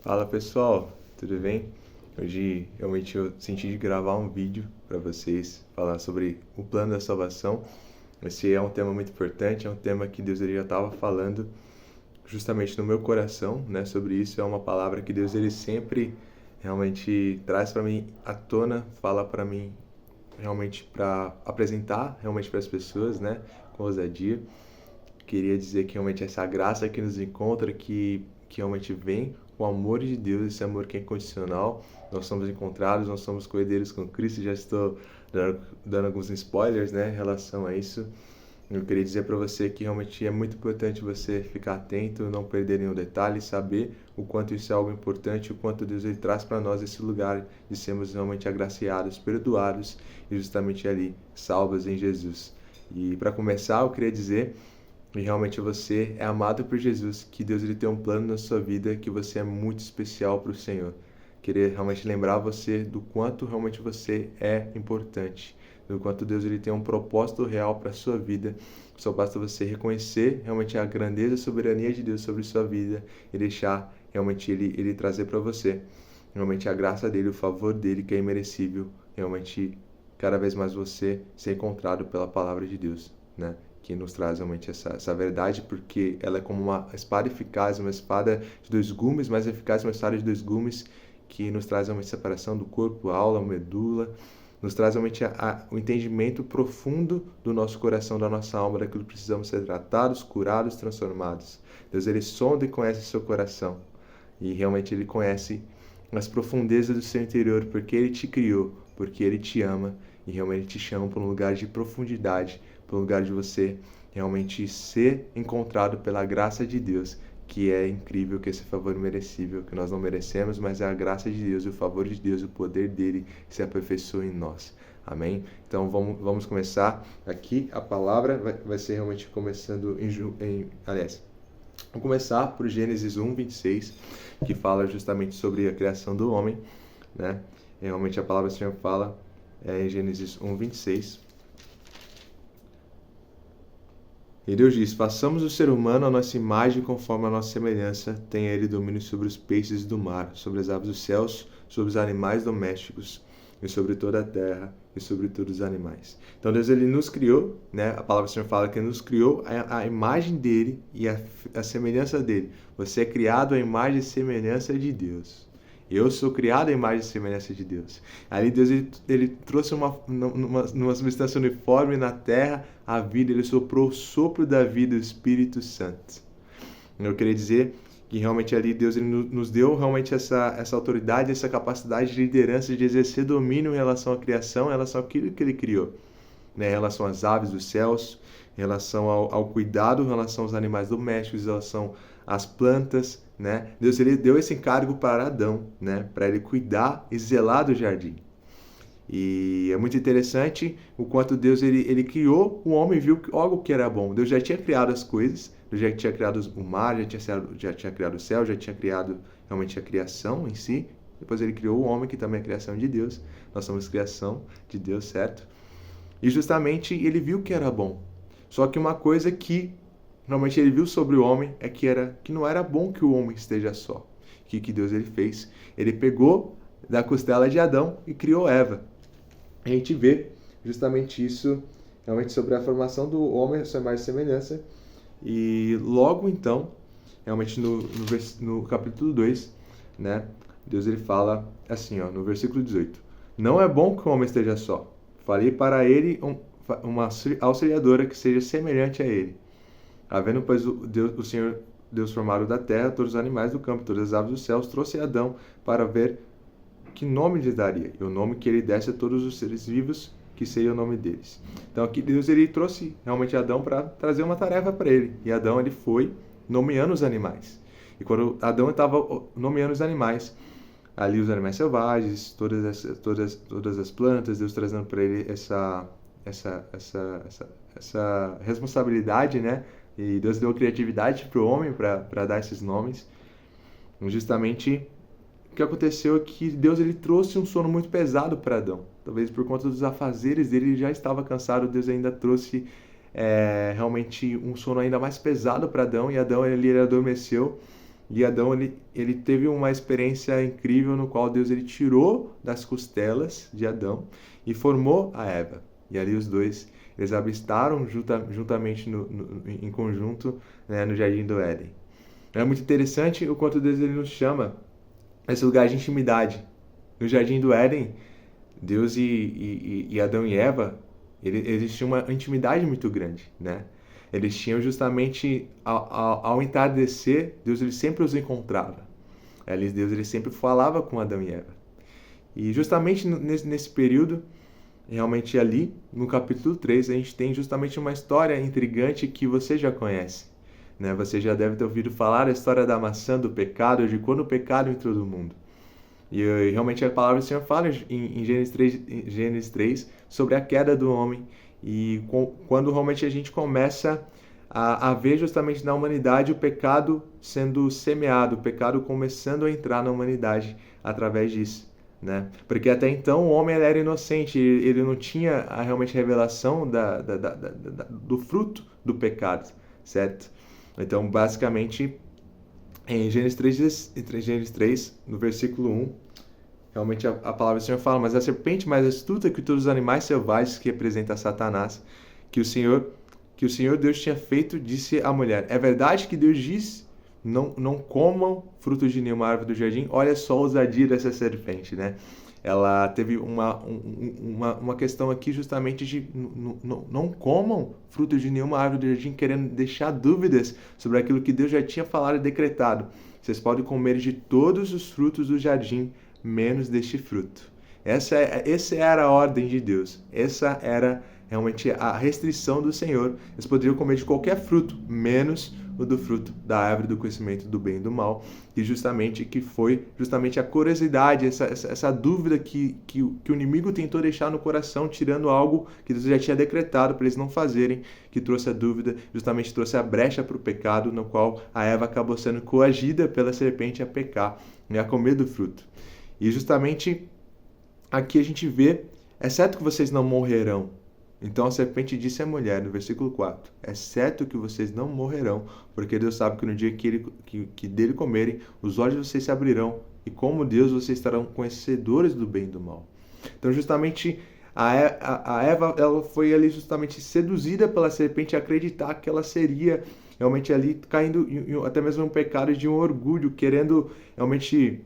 Fala pessoal, tudo bem? Hoje realmente eu senti de gravar um vídeo para vocês, falar sobre o plano da salvação. Esse é um tema muito importante, é um tema que Deus ele já estava falando justamente no meu coração, né? Sobre isso é uma palavra que Deus ele sempre realmente traz para mim à tona, fala para mim realmente para apresentar realmente para as pessoas, né? Com ousadia. Queria dizer que realmente essa graça que nos encontra, que realmente vem com o amor de Deus, esse amor que é incondicional. Nós somos encontrados, nós somos coerdeiros com Cristo. Já estou dando alguns spoilers, né, em relação a isso. Eu queria dizer para você que realmente é muito importante você ficar atento, não perder nenhum detalhe, saber o quanto isso é algo importante, o quanto Deus ele traz para nós esse lugar de sermos realmente agraciados, perdoados e justamente ali salvos em Jesus. E para começar, eu queria dizer e realmente você é amado por Jesus, que Deus ele tem um plano na sua vida, que você é muito especial para o Senhor. Queria realmente lembrar você do quanto realmente você é importante, do quanto Deus ele tem um propósito real para a sua vida. Só basta você reconhecer realmente a grandeza e soberania de Deus sobre sua vida e deixar realmente ele trazer para você realmente a graça dele, o favor dele que é imerecível, realmente cada vez mais você ser encontrado pela palavra de Deus, né? Que nos traz realmente essa verdade, porque ela é como uma espada eficaz, uma espada de dois gumes, mais eficaz, uma espada de dois gumes, que nos traz realmente separação do corpo, a alma, a medula, nos traz realmente o entendimento profundo do nosso coração, da nossa alma, daquilo que precisamos ser tratados, curados, transformados. Deus, ele sonda e conhece o seu coração, e realmente ele conhece as profundezas do seu interior, porque ele te criou, porque ele te ama, e realmente te chama para um lugar de profundidade, para um lugar de você realmente ser encontrado pela graça de Deus, que é incrível, que esse favor merecível, que nós não merecemos, mas é a graça de Deus, o favor de Deus, o poder dele que se aperfeiçoa em nós. Amém? Então vamos começar aqui. A palavra vai ser realmente começando aliás, vamos começar por Gênesis 1, 26, que fala justamente sobre a criação do homem, né? Realmente a palavra do Senhor fala em Gênesis 1, 26. E Deus diz: façamos o ser humano a nossa imagem conforme a nossa semelhança, tenha ele domínio sobre os peixes do mar, sobre as aves dos céus, sobre os animais domésticos e sobre toda a terra e sobre todos os animais. Então Deus ele nos criou, né? A palavra do Senhor fala que nos criou a imagem dele e a semelhança dele. Você é criado à imagem e semelhança de Deus. Eu sou criado à imagem e semelhança de Deus. Ali Deus ele trouxe numa substância uniforme na terra a vida, ele soprou o sopro da vida, o Espírito Santo. Eu queria dizer que realmente ali Deus ele nos deu realmente essa autoridade, essa capacidade de liderança, de exercer domínio em relação à criação, em relação àquilo que ele criou, né? Em relação às aves dos céus, em relação ao cuidado, em relação aos animais domésticos, em relação às plantas, né? Deus ele deu esse encargo para Adão, né? Para ele cuidar e zelar do jardim. E é muito interessante o quanto Deus ele criou o homem e viu algo que era bom. Deus já tinha criado as coisas, Deus já tinha criado o mar, já tinha criado o céu, já tinha criado realmente a criação em si. Depois ele criou o homem, que também é criação de Deus. Nós somos criação de Deus, certo? E justamente ele viu que era bom. Só que uma coisa que realmente ele viu sobre o homem é que não era bom que o homem esteja só. O que Deus ele fez? Ele pegou da costela de Adão e criou Eva. A gente vê justamente isso realmente sobre a formação do homem, a sua imagem e semelhança. E logo então, realmente no capítulo 2, né, Deus ele fala assim, ó, no versículo 18: não é bom que o homem esteja só. Farei para ele uma auxiliadora que seja semelhante a ele. Havendo, pois, o Senhor Deus formado da terra, todos os animais do campo, todas as aves dos céus, trouxe Adão para ver que nome lhes daria, e o nome que ele desse a todos os seres vivos, que seria o nome deles. Então aqui Deus ele trouxe realmente Adão para trazer uma tarefa para ele, e Adão ele foi nomeando os animais. E quando Adão estava nomeando os animais, ali os animais selvagens, todas as plantas, Deus trazendo para ele essa responsabilidade, né? E Deus deu criatividade para o homem para dar esses nomes. Justamente o que aconteceu é que Deus ele trouxe um sono muito pesado para Adão. Talvez por conta dos afazeres dele, ele já estava cansado. Deus ainda trouxe realmente um sono ainda mais pesado para Adão. E Adão ele adormeceu. E Adão, ele teve uma experiência incrível no qual Deus ele tirou das costelas de Adão e formou a Eva. E ali os dois, eles habitaram juntamente em conjunto, né, no Jardim do Éden. É muito interessante o quanto Deus ele nos chama a esse lugar de intimidade. No Jardim do Éden, Deus e Adão e Eva, eles tinham uma intimidade muito grande, né? Eles tinham justamente, ao entardecer, Deus ele sempre os encontrava. Deus ele sempre falava com Adão e Eva. E justamente nesse período, realmente ali, no capítulo 3, a gente tem justamente uma história intrigante que você já conhece, né? Você já deve ter ouvido falar a história da maçã do pecado, de quando o pecado entrou no mundo. E realmente a palavra do Senhor fala em Gênesis 3 sobre a queda do homem. E quando realmente a gente começa a ver justamente na humanidade o pecado sendo semeado, o pecado começando a entrar na humanidade através disso, né? Porque até então o homem era inocente, ele não tinha realmente revelação do fruto do pecado, certo? Então, basicamente, em Gênesis 3, no versículo 1, realmente a palavra do Senhor fala: mas a serpente mais astuta que todos os animais selvagens, que representa Satanás, que o Senhor Deus tinha feito, disse à mulher: é verdade que Deus disse, não comam frutos de nenhuma árvore do jardim? Olha só a ousadia dessa serpente, né? Ela teve uma questão aqui justamente de não comam frutos de nenhuma árvore do jardim, querendo deixar dúvidas sobre aquilo que Deus já tinha falado e decretado. Vocês podem comer de todos os frutos do jardim, menos deste fruto. Essa era a ordem de Deus. Essa era realmente a restrição do Senhor. Eles poderiam comer de qualquer fruto, menos o do fruto da árvore do conhecimento do bem e do mal, que foi justamente a curiosidade, essa dúvida que o inimigo tentou deixar no coração, tirando algo que Deus já tinha decretado para eles não fazerem, que trouxe a dúvida, justamente trouxe a brecha para o pecado, no qual a Eva acabou sendo coagida pela serpente a pecar e a comer do fruto. E justamente aqui a gente vê: é certo que vocês não morrerão. Então a serpente disse à mulher, no versículo 4, é certo que vocês não morrerão, porque Deus sabe que no dia que dele comerem, os olhos de vocês se abrirão, e como Deus, vocês estarão conhecedores do bem e do mal. Então justamente a Eva, ela foi ali justamente seduzida pela serpente a acreditar que ela seria realmente ali caindo até mesmo um pecado de um orgulho, querendo realmente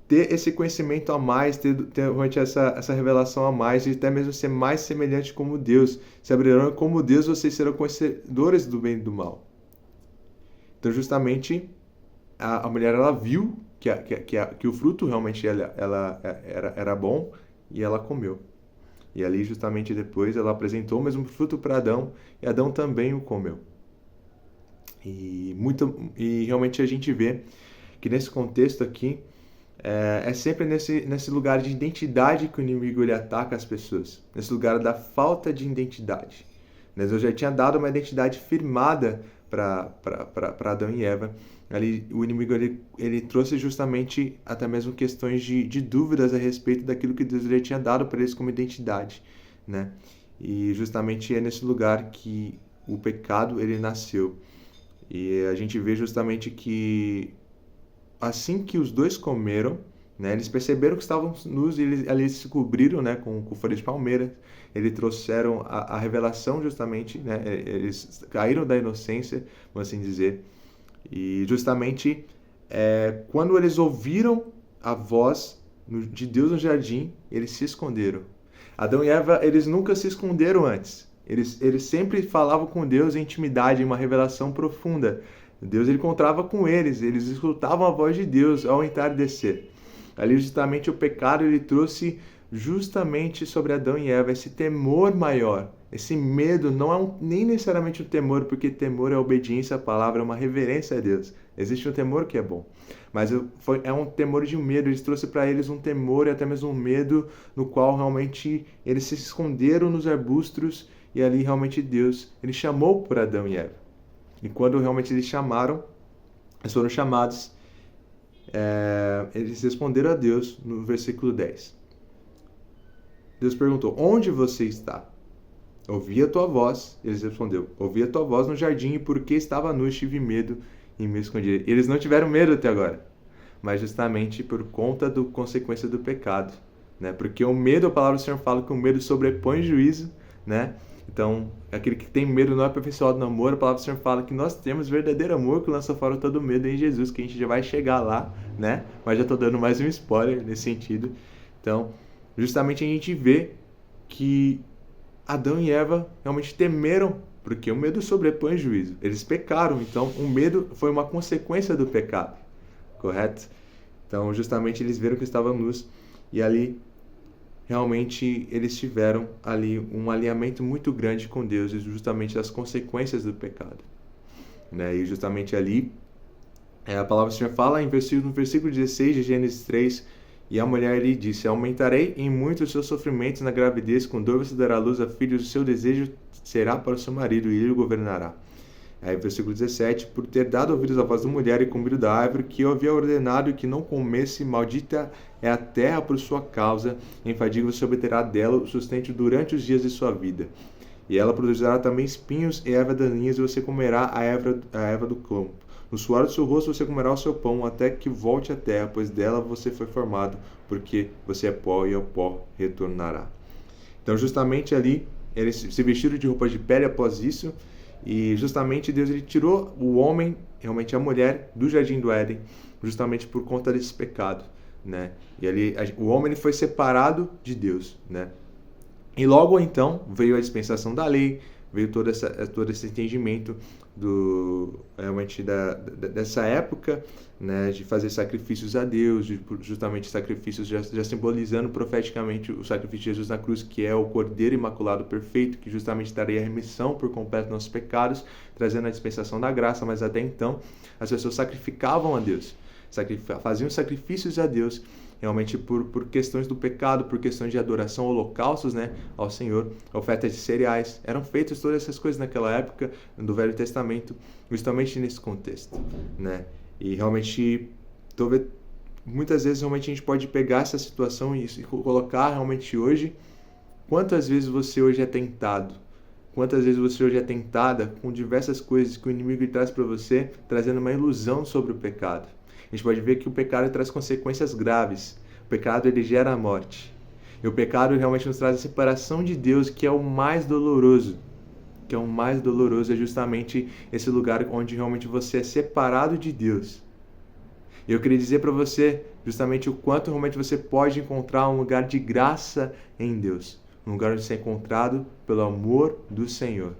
ter esse conhecimento a mais, ter realmente essa revelação a mais, e até mesmo ser mais semelhante como Deus. Se abrirão como Deus, vocês serão conhecedores do bem e do mal. Então, justamente, a mulher, ela viu que o fruto realmente era bom, e ela comeu. E ali, justamente depois, ela apresentou o mesmo fruto para Adão, e Adão também o comeu. E realmente a gente vê que nesse contexto aqui, é sempre nesse lugar de identidade que o inimigo ele ataca as pessoas. Nesse lugar da falta de identidade. Deus já tinha dado uma identidade firmada para Adão e Eva. Ali, o inimigo ele trouxe justamente até mesmo questões de dúvidas a respeito daquilo que Deus já tinha dado para eles como identidade, né? E justamente é nesse lugar que o pecado ele nasceu. E a gente vê justamente que assim que os dois comeram, né, eles perceberam que estavam nus e eles se cobriram, né, com folhas de palmeira. Eles trouxeram a revelação justamente, né, eles caíram da inocência, vamos assim dizer. E justamente quando eles ouviram a voz de Deus no jardim, eles se esconderam. Adão e Eva, eles nunca se esconderam antes. Eles sempre falavam com Deus em intimidade, em uma revelação profunda. Deus ele encontrava com eles escutavam a voz de Deus ao entardecer. Ali justamente o pecado ele trouxe justamente sobre Adão e Eva esse temor maior, esse medo. Não é nem necessariamente um temor, porque temor é obediência à palavra, é uma reverência a Deus. Existe um temor que é bom, mas é um temor de um medo. Eles trouxe para eles um temor e até mesmo um medo, no qual realmente eles se esconderam nos arbustos, e ali realmente Deus ele chamou por Adão e Eva. E quando realmente eles foram chamados, eles responderam a Deus no versículo 10. Deus perguntou: onde você está? Ouvi a tua voz. Eles responderam: ouvi a tua voz no jardim, e porque estava nu, tive medo e me escondi. Eles não tiveram medo até agora, mas justamente por conta da consequência do pecado, né? Porque o medo, a palavra do Senhor fala que o medo sobrepõe o juízo, né? Então, aquele que tem medo não é aperfeiçoado no amor. A palavra do Senhor fala que nós temos verdadeiro amor que lança fora todo medo em Jesus, que a gente já vai chegar lá, né? Mas já estou dando mais um spoiler nesse sentido. Então, justamente a gente vê que Adão e Eva realmente temeram, porque o medo sobrepõe o juízo. Eles pecaram, então o medo foi uma consequência do pecado, correto? Então, justamente eles viram que estavam nus e ali realmente eles tiveram ali um alinhamento muito grande com Deus e justamente as consequências do pecado, né? E justamente ali a palavra do Senhor fala no versículo 16 de Gênesis 3, e a mulher lhe disse: aumentarei em muito os seus sofrimentos na gravidez, com dor você dará luz a filhos, o seu desejo será para o seu marido e ele o governará. Aí, versículo 17: por ter dado ouvidos à voz da mulher e comido da árvore que eu havia ordenado que não comesse, maldita é a terra por sua causa, em fadiga você obterá dela o sustento durante os dias de sua vida. E ela produzirá também espinhos e ervas daninhas, e você comerá a erva do campo. No suor do seu rosto você comerá o seu pão, até que volte à terra, pois dela você foi formado, porque você é pó e ao pó retornará. Então, justamente ali, eles se vestiram de roupa de pele após isso, e justamente Deus ele tirou o homem, realmente a mulher, do jardim do Éden, justamente por conta desse pecado, né? E ali o homem ele foi separado de Deus, né? E logo então veio a dispensação da lei, veio todo esse entendimento realmente dessa época, né, de fazer sacrifícios a Deus, justamente sacrifícios já simbolizando profeticamente o sacrifício de Jesus na cruz, que é o Cordeiro Imaculado Perfeito, que justamente daria remissão por completo dos nossos pecados, trazendo a dispensação da graça. Mas até então as pessoas sacrificavam a Deus, faziam sacrifícios a Deus, realmente por questões do pecado, por questões de adoração, holocaustos, né, ao Senhor, ofertas de cereais. Eram feitas todas essas coisas naquela época do Velho Testamento, justamente nesse contexto, né? E realmente, muitas vezes realmente a gente pode pegar essa situação e colocar realmente hoje. Quantas vezes você hoje é tentado? Quantas vezes você hoje é tentada com diversas coisas que o inimigo traz para você, trazendo uma ilusão sobre o pecado? A gente pode ver que o pecado traz consequências graves. O pecado ele gera a morte. E o pecado realmente nos traz a separação de Deus, que é o mais doloroso. Que é o mais doloroso, é justamente esse lugar onde realmente você é separado de Deus. E eu queria dizer para você justamente o quanto realmente você pode encontrar um lugar de graça em Deus. Um lugar onde você é encontrado pelo amor do Senhor.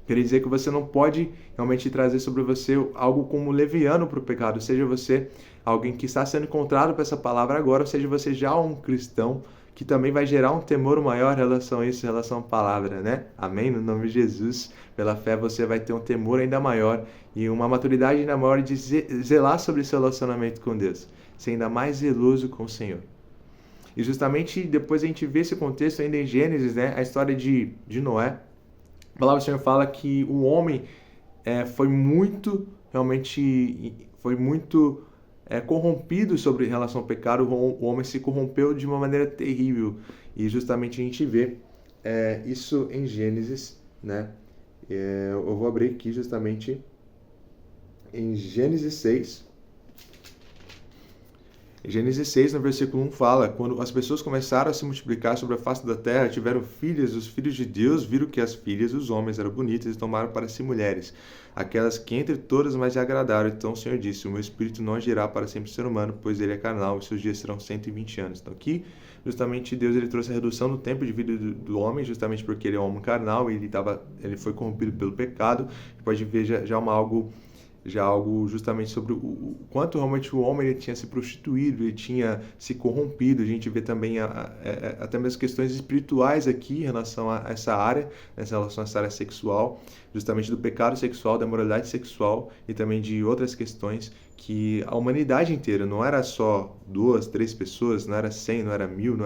Queria dizer que você não pode realmente trazer sobre você algo como leviano para o pecado. Seja você alguém que está sendo encontrado por essa palavra agora, ou seja você já um cristão, que também vai gerar um temor maior em relação a isso, em relação à palavra, né? Amém? No nome de Jesus, pela fé você vai ter um temor ainda maior e uma maturidade ainda maior de zelar sobre esse relacionamento com Deus. Ser ainda mais zeloso com o Senhor. E justamente depois a gente vê esse contexto ainda em Gênesis, né? A história de Noé. A palavra do Senhor fala que o homem foi muito corrompido sobre relação ao pecado. O homem se corrompeu de uma maneira terrível. E justamente a gente vê isso em Gênesis, né? Eu vou abrir aqui justamente em Gênesis 6. Gênesis 6, no versículo 1, fala: quando as pessoas começaram a se multiplicar sobre a face da terra, tiveram filhas, os filhos de Deus viram que as filhas dos homens eram bonitas e tomaram para si mulheres, aquelas que entre todas mais lhe agradaram. Então o Senhor disse: o meu espírito não agirá para sempre ser humano, pois ele é carnal, e seus dias serão 120 anos. Então aqui, justamente, Deus ele trouxe a redução do tempo de vida do homem, justamente porque ele é um homem carnal, e ele foi corrompido pelo pecado. Pode ver já algo justamente sobre o quanto realmente o homem ele tinha se prostituído, ele tinha se corrompido. A gente vê também até mesmo questões espirituais aqui em relação a essa área, em relação a essa área sexual, justamente do pecado sexual, da moralidade sexual e também de outras questões que a humanidade inteira, não era só 2, 3 pessoas, não era 100, não era 1000,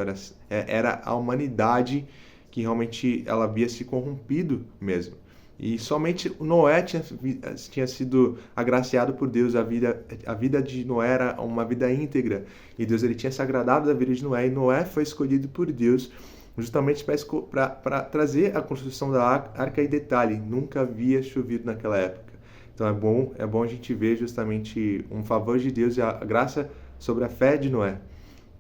era a humanidade que realmente ela havia se corrompido mesmo. E somente Noé tinha sido agraciado por Deus. A vida de Noé era uma vida íntegra. E Deus ele tinha se agradado da vida de Noé. E Noé foi escolhido por Deus justamente para trazer a construção da arca. E detalhe, nunca havia chovido naquela época. Então é bom a gente ver justamente um favor de Deus e a graça sobre a fé de Noé.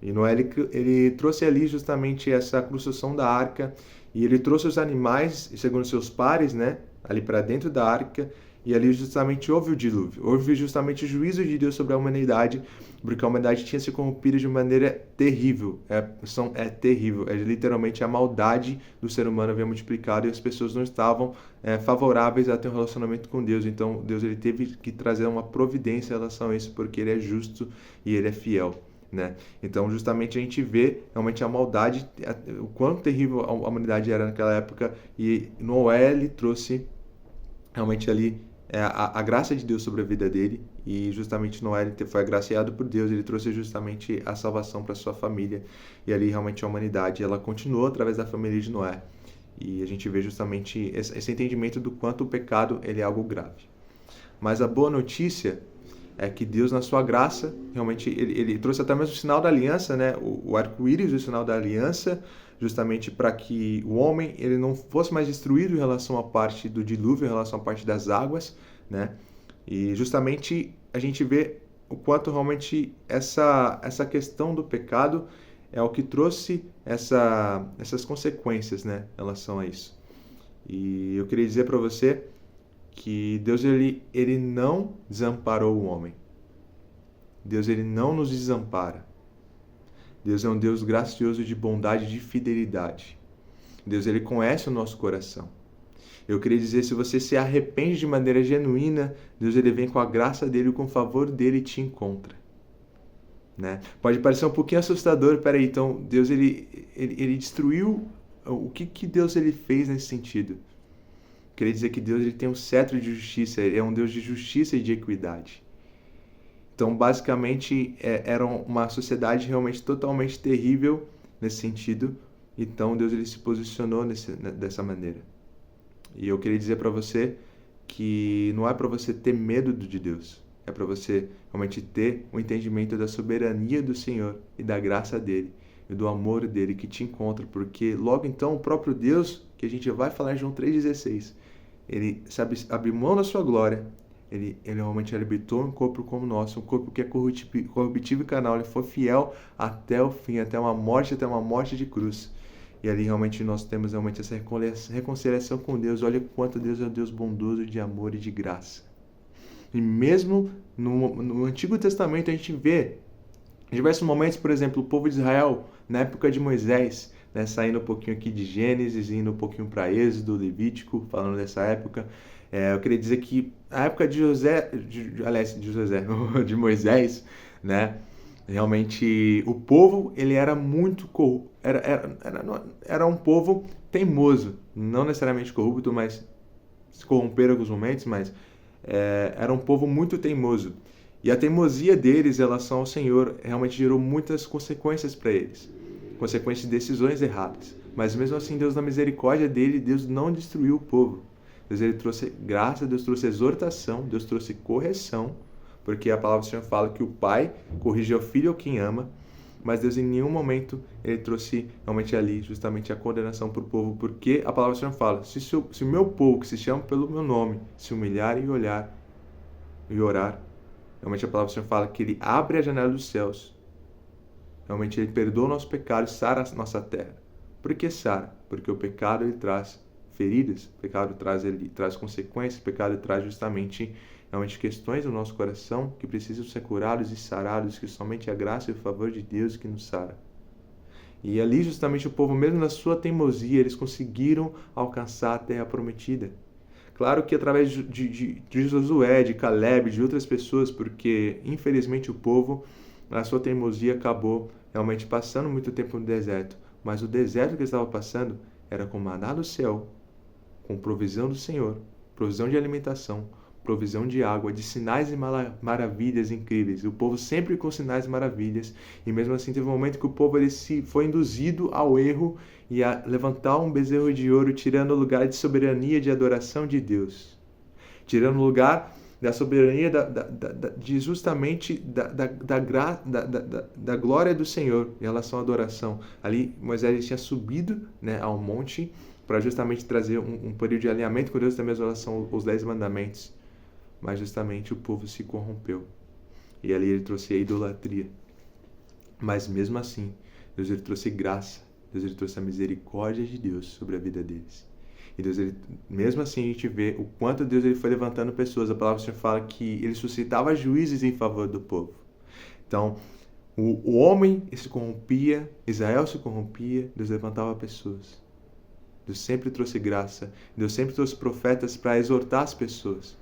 E Noé, ele trouxe ali justamente essa construção da arca, e ele trouxe os animais, segundo seus pares, né, ali para dentro da arca, e ali justamente houve o dilúvio, houve justamente o juízo de Deus sobre a humanidade, porque a humanidade tinha se corrompido de maneira terrível, é terrível, é literalmente a maldade do ser humano havia multiplicado e as pessoas não estavam favoráveis a ter um relacionamento com Deus. Então Deus ele teve que trazer uma providência em relação a isso, porque ele é justo e ele é fiel. Né? Então, justamente a gente vê realmente a maldade, o quão terrível a humanidade era naquela época, e Noé ele trouxe realmente ali a graça de Deus sobre a vida dele, e justamente Noé ele foi agraciado por Deus, ele trouxe justamente a salvação para sua família, e ali realmente a humanidade ela continuou através da família de Noé, e a gente vê justamente esse entendimento do quanto o pecado ele é algo grave. Mas a boa notícia é que Deus, na sua graça, realmente, ele trouxe até mesmo o sinal da aliança, né? O arco-íris, o sinal da aliança, justamente para que o homem ele não fosse mais destruído em relação à parte do dilúvio, em relação à parte das águas, né? E justamente a gente vê o quanto realmente essa questão do pecado é o que trouxe essas consequências, né, em relação a isso. E eu queria dizer para você que Deus ele não desamparou o homem. Deus ele não nos desampara. Deus é um Deus gracioso de bondade e de fidelidade. Deus ele conhece o nosso coração. Eu queria dizer, se você se arrepende de maneira genuína, Deus ele vem com a graça dele, com o favor dele e te encontra. Né? Pode parecer um pouquinho assustador, peraí, então Deus ele destruiu, o que Deus ele fez nesse sentido? Queria dizer que Deus ele tem um cetro de justiça, ele é um Deus de justiça e de equidade. Então, basicamente, era uma sociedade realmente totalmente terrível nesse sentido. Então, Deus ele se posicionou dessa maneira. E eu queria dizer para você que não é para você ter medo de Deus, é para você realmente ter um entendimento da soberania do Senhor e da graça dele e do amor dele que te encontra, porque logo então o próprio Deus, que a gente vai falar em João 3,16, ele sabe abrir mão da sua glória, ele realmente habitou um corpo como o nosso, um corpo que é corruptível e carnal, ele foi fiel até o fim, até uma morte de cruz. E ali realmente nós temos realmente essa reconciliação com Deus. Olha quanto Deus é um Deus bondoso, de amor e de graça. E mesmo no Antigo Testamento a gente vê em diversos momentos, por exemplo, o povo de Israel, na época de Moisés, né, saindo um pouquinho aqui de Gênesis, indo um pouquinho para Êxodo, Levítico, falando dessa época. Eu queria dizer que a época de de Moisés, né, realmente o povo ele era muito era um povo teimoso, não necessariamente corrupto, mas se corromperam em alguns momentos, mas era um povo muito teimoso. E a teimosia deles em relação ao Senhor realmente gerou muitas consequências para eles, consequências de decisões erradas. Mas mesmo assim, Deus, na misericórdia dele, Deus não destruiu o povo. Deus ele trouxe graça, Deus trouxe exortação, Deus trouxe correção, porque a palavra do Senhor fala que o pai corrige ao filho ou quem ama, mas Deus em nenhum momento ele trouxe realmente ali justamente a condenação para o povo, porque a palavra do Senhor fala, se o meu povo, que se chama pelo meu nome, se humilhar e orar, realmente a palavra do Senhor fala que ele abre a janela dos céus, realmente ele perdoa o nosso pecado e sara a nossa terra. Por que sara? Porque o pecado ele traz feridas, o pecado traz consequências, o pecado traz justamente realmente questões no nosso coração que precisam ser curados e sarados, que somente a graça e o favor de Deus que nos sara. E ali justamente o povo, mesmo na sua teimosia, eles conseguiram alcançar a terra prometida. Claro que através de Josué, de Caleb, de outras pessoas, porque infelizmente o povo, na sua teimosia, acabou realmente passando muito tempo no deserto. Mas o deserto que eles estavam passando era com maná do céu, com provisão do Senhor, provisão de alimentação, provisão de água, de sinais e maravilhas incríveis. O povo sempre com sinais e maravilhas. E mesmo assim teve um momento que o povo ele foi induzido ao erro e a levantar um bezerro de ouro, tirando o lugar de soberania de adoração de Deus. Tirando o lugar da soberania de justamente da glória do Senhor em relação à adoração. Ali Moisés tinha subido, né, ao monte para justamente trazer um período de alinhamento com Deus, também em relação aos 10 mandamentos. mas justamente o povo se corrompeu. E ali ele trouxe a idolatria. Mas mesmo assim, Deus ele trouxe graça, Deus ele trouxe a misericórdia de Deus sobre a vida deles. E Deus, ele, mesmo assim, a gente vê o quanto Deus ele foi levantando pessoas. A palavra do Senhor fala que ele suscitava juízes em favor do povo. Então, o homem se corrompia, Israel se corrompia, Deus levantava pessoas. Deus sempre trouxe graça, Deus sempre trouxe profetas para exortar as pessoas,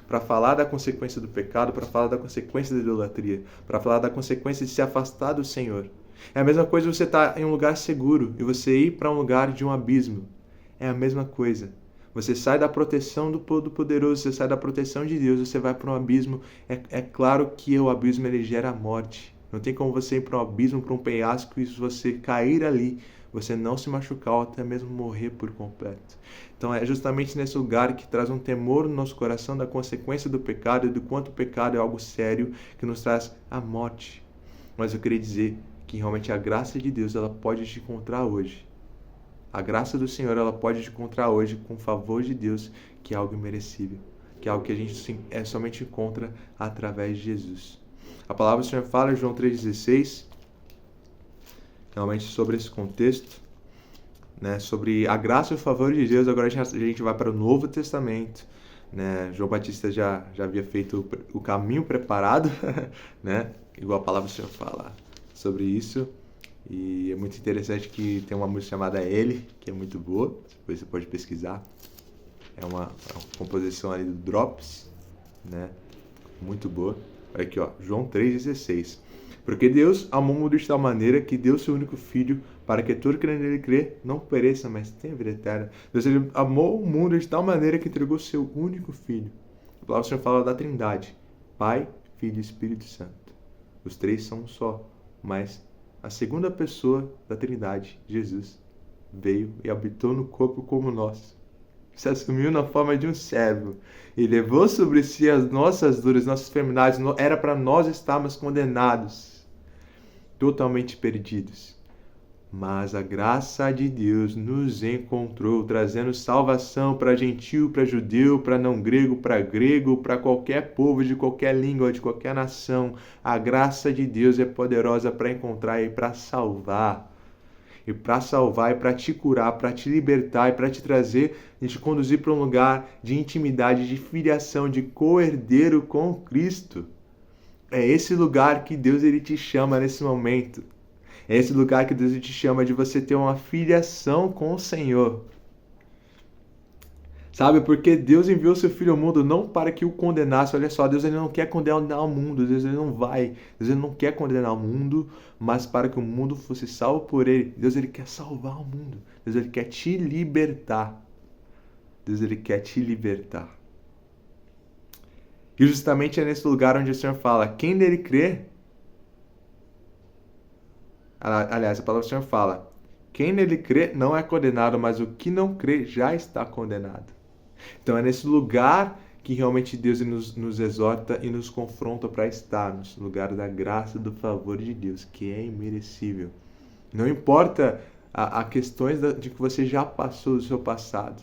para falar da consequência do pecado, para falar da consequência da idolatria, para falar da consequência de se afastar do Senhor. É a mesma coisa você estar em um lugar seguro e você ir para um lugar de um abismo. É a mesma coisa. Você sai da proteção do Poderoso, você sai da proteção de Deus, você vai para um abismo. É claro que o abismo ele gera morte. Não tem como você ir para um abismo, para um penhasco, e se você cair ali, você não se machucar ou até mesmo morrer por completo. Então é justamente nesse lugar que traz um temor no nosso coração da consequência do pecado e do quanto o pecado é algo sério que nos traz a morte. Mas eu queria dizer que realmente a graça de Deus ela pode te encontrar hoje. A graça do Senhor ela pode te encontrar hoje com o favor de Deus, que é algo imerecível, que é algo que a gente somente encontra através de Jesus. A palavra do Senhor fala em João 3,16, realmente sobre esse contexto, né, sobre a graça e o favor de Deus. Agora a gente vai para o Novo Testamento, né? João Batista já havia feito o caminho preparado, né? Igual a palavra do Senhor fala sobre isso. E é muito interessante que tem uma música chamada Ele, que é muito boa, depois você pode pesquisar. É uma composição ali do Drops, né? Muito boa. Olha aqui, ó, João 3,16. Porque Deus amou o mundo de tal maneira que deu seu único Filho, para que todo que nele crê não pereça, mas tenha vida eterna. Deus ele amou o mundo de tal maneira que entregou seu único Filho. A palavra do Senhor fala da Trindade: Pai, Filho e Espírito Santo. Os três são um só, mas a segunda pessoa da Trindade, Jesus, veio e habitou no corpo como nós. Se assumiu na forma de um servo e levou sobre si as nossas dores, nossas enfermidades. Era para nós estarmos condenados, totalmente perdidos. Mas a graça de Deus nos encontrou, trazendo salvação para gentil, para judeu, para não grego, para qualquer povo, de qualquer língua, de qualquer nação. A graça de Deus é poderosa para encontrar e para salvar. E para salvar, e para te curar, para te libertar, e para te trazer e te conduzir para um lugar de intimidade, de filiação, de co-herdeiro com Cristo. É esse lugar que Deus ele te chama nesse momento. É esse lugar que Deus te chama de você ter uma filiação com o Senhor. Sabe, porque Deus enviou seu Filho ao mundo não para que o condenasse. Olha só, Deus ele não quer condenar o mundo. Deus ele não vai. Deus ele não quer condenar o mundo, mas para que o mundo fosse salvo por ele. Deus ele quer salvar o mundo. Deus ele quer te libertar. Deus ele quer te libertar. E justamente é nesse lugar onde o Senhor fala: quem nele crê. Aliás, a palavra do Senhor fala: quem nele crê não é condenado, mas o que não crê já está condenado. Então é nesse lugar que realmente Deus nos exorta e nos confronta para estarmos, no lugar da graça e do favor de Deus, que é imerecível. Não importa a questões de que você já passou do seu passado.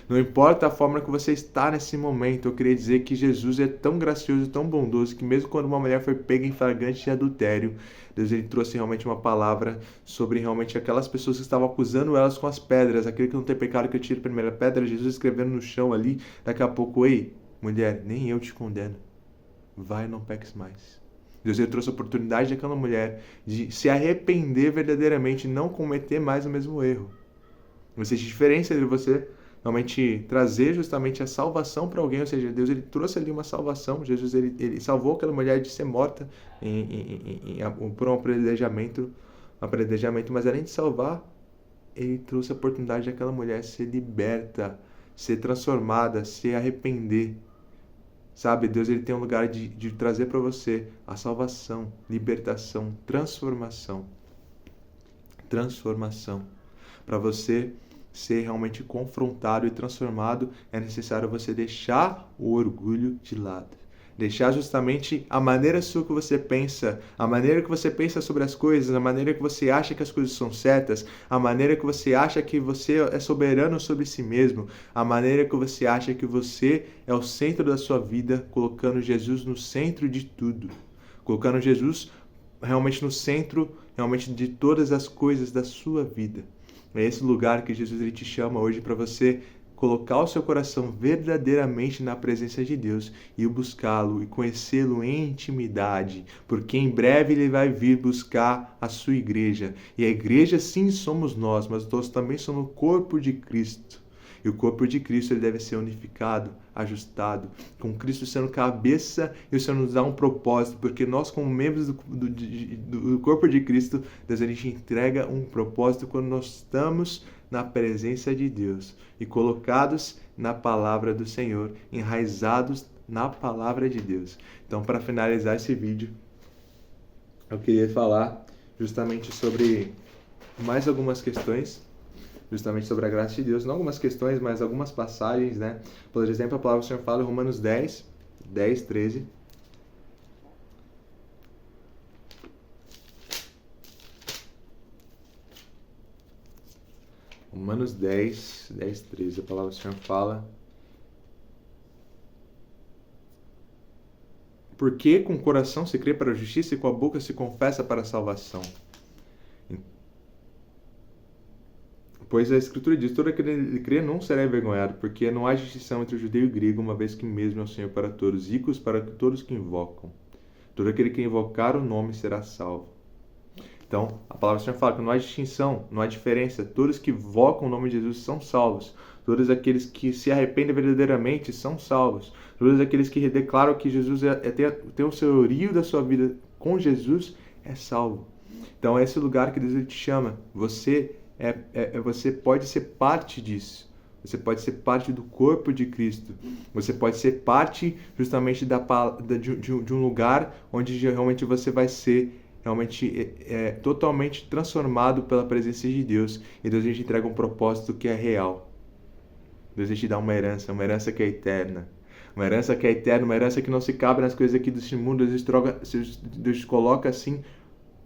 Não importa a forma que você está nesse momento, eu queria dizer que Jesus é tão gracioso e tão bondoso que mesmo quando uma mulher foi pega em flagrante de adultério, Deus ele trouxe realmente uma palavra sobre realmente aquelas pessoas que estavam acusando elas com as pedras. Aquele que não tem pecado que eu tire a primeira pedra, Jesus escrevendo no chão ali, daqui a pouco: ei, mulher, nem eu te condeno, vai e não peques mais. Deus ele trouxe a oportunidade daquela mulher de se arrepender verdadeiramente e não cometer mais o mesmo erro. Não existe diferença entre você realmente trazer justamente a salvação para alguém, ou seja, Deus ele trouxe ali uma salvação. Jesus ele salvou aquela mulher de ser morta por um apedrejamento, mas além de salvar, ele trouxe a oportunidade daquela mulher ser liberta, ser transformada, se arrepender. Sabe, Deus ele tem um lugar de trazer para você a salvação, libertação, transformação. Para você ser realmente confrontado e transformado, é necessário você deixar o orgulho de lado. deixar justamente a maneira sua que você pensa, a maneira que você pensa sobre as coisas, a maneira que você acha que as coisas são certas, a maneira que você acha que você é soberano sobre si mesmo, a maneira que você acha que você é o centro da sua vida, colocando Jesus no centro de tudo, colocando Jesus realmente no centro, realmente de todas as coisas da sua vida. É esse lugar que Jesus ele te chama hoje para você colocar o seu coração verdadeiramente na presença de Deus e buscá-lo e conhecê-lo em intimidade, porque em breve ele vai vir buscar a sua igreja. E a igreja sim somos nós, mas nós também somos o corpo de Cristo. E o corpo de Cristo ele deve ser unificado, ajustado, com Cristo sendo cabeça e o Senhor nos dá um propósito, porque nós como membros do corpo de Cristo, Deus a gente entrega um propósito quando nós estamos na presença de Deus e colocados na palavra do Senhor, enraizados na palavra de Deus. Então, para finalizar esse vídeo, eu queria falar justamente sobre mais algumas questões, justamente sobre a graça de Deus, não algumas questões, mas algumas passagens, né? Por exemplo, a palavra do Senhor fala em Romanos 10, 13. Romanos 10, 13, a palavra do Senhor fala: porque com o coração se crê para a justiça e com a boca se confessa para a salvação. Pois a Escritura diz: todo aquele que crê não será envergonhado, porque não há distinção entre o judeu e o grego, uma vez que mesmo é o Senhor para todos, ricos para todos que invocam. Todo aquele que invocar o nome será salvo. Então, a palavra do Senhor fala que não há distinção, não há diferença. Todos que invocam o nome de Jesus são salvos. Todos aqueles que se arrependem verdadeiramente são salvos. Todos aqueles que declaram que Jesus tem o senhorio da sua vida com Jesus é salvo. Então, é esse lugar que Deus te chama. Você pode ser parte disso. Você pode ser parte do corpo de Cristo. Você pode ser parte justamente de um lugar onde realmente você vai ser realmente totalmente transformado pela presença de Deus. E Deus te entrega um propósito que é real. Deus te dá uma herança que é eterna. Uma herança que é eterna, uma herança que não se cabe nas coisas aqui deste mundo. Deus coloca assim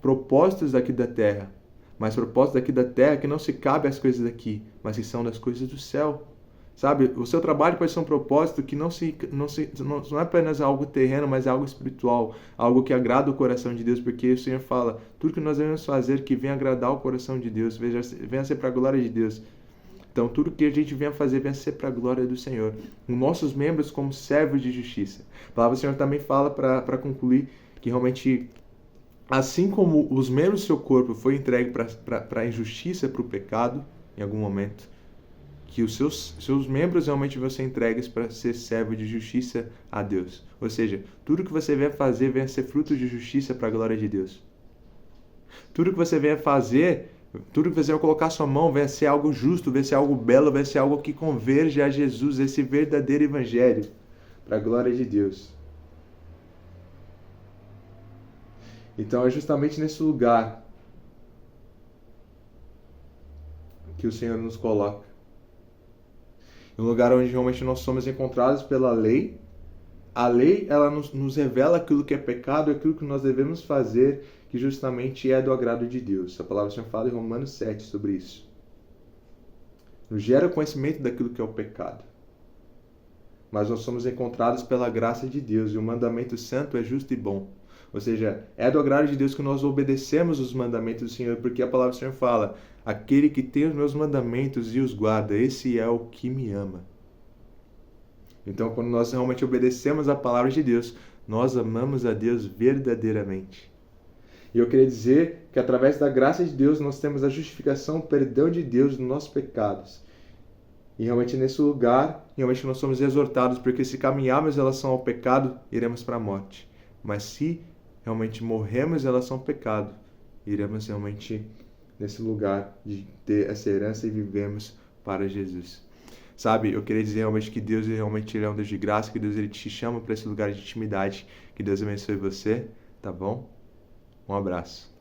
propósitos daqui da terra. Mas propósitos daqui da terra que não se cabe às coisas daqui, mas que são das coisas do céu. Sabe? O seu trabalho pode ser um propósito que não é apenas algo terreno, mas é algo espiritual, algo que agrada o coração de Deus, porque o Senhor fala: tudo que nós devemos fazer que venha agradar o coração de Deus, venha ser para a glória de Deus. Então, tudo que a gente venha fazer venha ser para a glória do Senhor. Os nossos membros como servos de justiça. A palavra do Senhor também fala, para concluir, que realmente, assim como os membros do seu corpo foi entregue para a injustiça, para o pecado, em algum momento, que os seus membros realmente vão ser entregues para ser servo de justiça a Deus. Ou seja, tudo que você venha fazer venha ser fruto de justiça para a glória de Deus. Tudo que você venha fazer, tudo que você venha colocar sua mão venha ser algo justo, venha ser algo belo, venha ser algo que converge a Jesus, esse verdadeiro evangelho, para a glória de Deus. Então é justamente nesse lugar que o Senhor nos coloca. Um lugar onde realmente nós somos encontrados pela lei. A lei, ela nos revela aquilo que é pecado, aquilo que nós devemos fazer, que justamente é do agrado de Deus. A palavra do Senhor fala em Romanos 7 sobre isso. Nos gera conhecimento daquilo que é o pecado. Mas nós somos encontrados pela graça de Deus, e o mandamento santo é justo e bom. Ou seja, é do agrado de Deus que nós obedecemos os mandamentos do Senhor, porque a palavra do Senhor fala: aquele que tem os meus mandamentos e os guarda, esse é o que me ama. Então, quando nós realmente obedecemos a palavra de Deus, nós amamos a Deus verdadeiramente. E eu queria dizer que através da graça de Deus nós temos a justificação, o perdão de Deus dos nossos pecados. E realmente nesse lugar, realmente nós somos exortados, porque se caminharmos em relação ao pecado, iremos para a morte. Mas se realmente morremos em relação ao pecado, iremos realmente nesse lugar de ter essa herança e vivemos para Jesus. Sabe, eu queria dizer realmente que Deus realmente é um Deus de graça, que Deus ele te chama para esse lugar de intimidade. Que Deus abençoe você, tá bom? Um abraço.